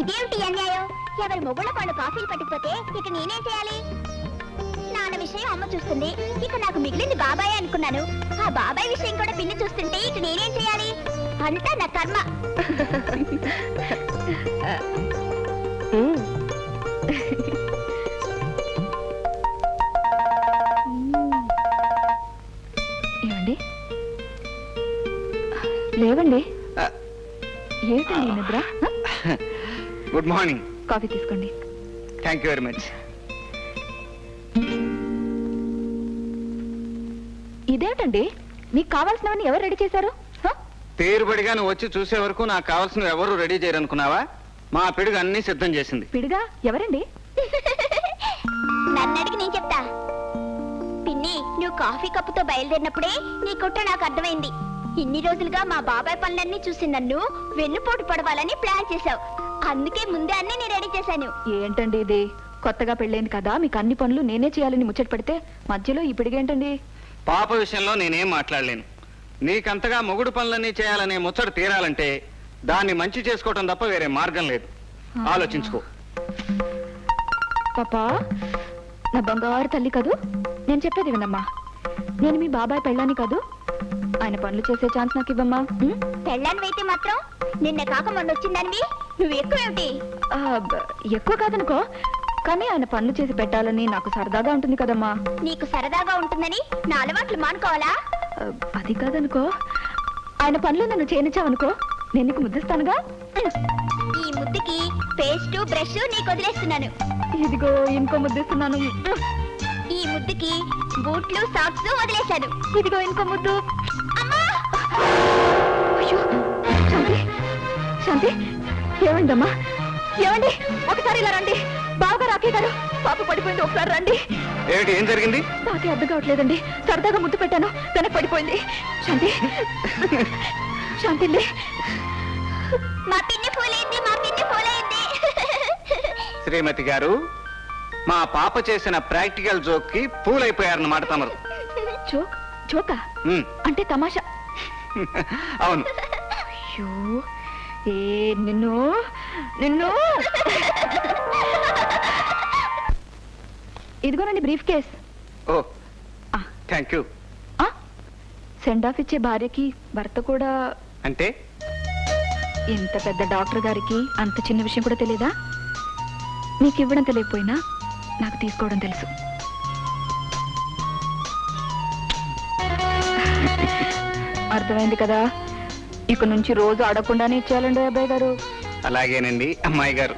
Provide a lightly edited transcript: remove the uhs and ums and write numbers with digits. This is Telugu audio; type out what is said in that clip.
ఇదేమిటి అన్యాయం? ఎవరి మొగుళ్ళ పండు కాఫీలు పట్టుకుపోతే ఇక నేనేం చేయాలి? నాన్న విషయం అమ్మ చూస్తుంది, ఇక నాకు మిగిలింది బాబాయ్ అనుకున్నాను. ఆ బాబాయ్ విషయం కూడా పిన్ని చూస్తుంటే ఇక నేనేం చేయాలి? అంతా నా కర్మ. ఏమండి లేవండి. ఏంటండి నిద్ర? Good morning. కాఫీ తీసుకోండి. Thank you very much. ఇదేంటండి మీకు కావాల్సినవన్నీ ఎవరు రెడీ చేశారు? పేరుబడిగా నువ్వు వచ్చి చూసే వరకు నాకు కావాల్సినవి ఎవరు రెడీ చేయరనుకున్నావా? మా పిడుగు అన్ని సిద్ధం చేసింది. పిడుగా ఎవరండి? నన్ను అడిగి నేను చెప్తా. పిన్ని, నువ్వు కాఫీ కప్పుతో బయలుదేరినప్పుడే నీ కుట్ర నాకు అర్థమైంది. ఇన్ని రోజులుగా మా బాబాయ్ పనులన్నీ చూసి నన్ను వెన్నుపోటు పడవాలని ప్లాన్ చేశావు. అందుకే ముందే అన్ని నేను రెడీ చేశాను. ఏంటండి ఇది? కొత్తగా పెళ్ళైంది కదా, మీకు అన్ని పనులు నేనే చేయాలని ముచ్చట పెడితే మధ్యలో ఈ పిడిగేంటండి? పాప విషయంలో నేనేం మాట్లాడలేను. నీకంతగా మొగుడు పనులన్నీ చేయాలనే ముచ్చట తీరాలంటే దాన్ని మంచి చేసుకోవటం తప్ప వేరే మార్గం లేదు. ఆలోచించుకో. పాపా, నా బంగారు తల్లి కదూ, నేను చెప్పేది వినమ్మా. నేను మీ బాబాయ్ పెళ్ళాని కాదు, ఆయన పనులు చేసే ఛాన్స్ నాకు ఇవ్వమ్మా. పెళ్ళాన్ని అయితే మాత్రం నిన్న కాక మొన్న వచ్చిందానివి నువ్వు ఎక్కువేమిటి? ఎక్కువ కాదనుకో, కానీ ఆయన పనులు చేసి పెట్టాలని నాకు సరదాగా ఉంటుంది కదమ్మా. నీకు సరదాగా ఉంటుందని నా అలవాట్లు మానుకోవాలా? అది కాదనుకో, ఆయన పనులు నన్ను చేయనిచ్చావనుకో, నేను నీకు ముద్దిస్తానుగా. ఈ ముద్దుకి పేస్ట్ బ్రష్ నీకు వదిలేస్తున్నాను. ఇదిగో ఇంకో ముద్దిస్తున్నాను. ఈ ముద్దుకి బూట్లు సాక్స్ వదిలేశాను. ఇదిగో ఇంకో ముద్దు. అమ్మా! అయ్యో, శాంతి, శాంతి, ఏమండమ్మా? ఏమండి, ఒకసారి ఇలా రండి. బాగా రాకే గారు, పాప పడిపోయింది, ఒకసారి రండి. ఏమిటి, ఏం జరిగింది? నాకే అర్థం కావట్లేదండి. సరదాగా ముద్దు పెట్టాను, వెనక్కి పడిపోయింది. శాంతి, శాంతి, మా పిన్ని పూలైంది, మా పిన్ని పూలైంది. శ్రీమతి గారు, మా పాప చేసిన ప్రాక్టికల్ జోక్ కి పూలైపోయారన్నమాట తమరు. జోక్? జోకా అంటే తమాషా? అవును. అయ్యో, ఏ నిన్ను నిన్ను ఇదిగోనండి బ్రీఫ్ కేస్. ఓ, థ్యాంక్ యూ. సెండ్ ఆఫ్ ఇచ్చే భార్యకి భర్త కూడా అంటే? ఇంత పెద్ద డాక్టర్ గారికి అంత చిన్న విషయం కూడా తెలియదా? నీకు ఇవ్వడం తెలియకపోయినా నాకు తీసుకోవడం తెలుసు. అర్థమైంది కదా? ఇక నుంచి రోజు అడగకుండానే ఇచ్చేయాలండి అబ్బాయి గారు. అలాగేనండి అమ్మాయి గారు.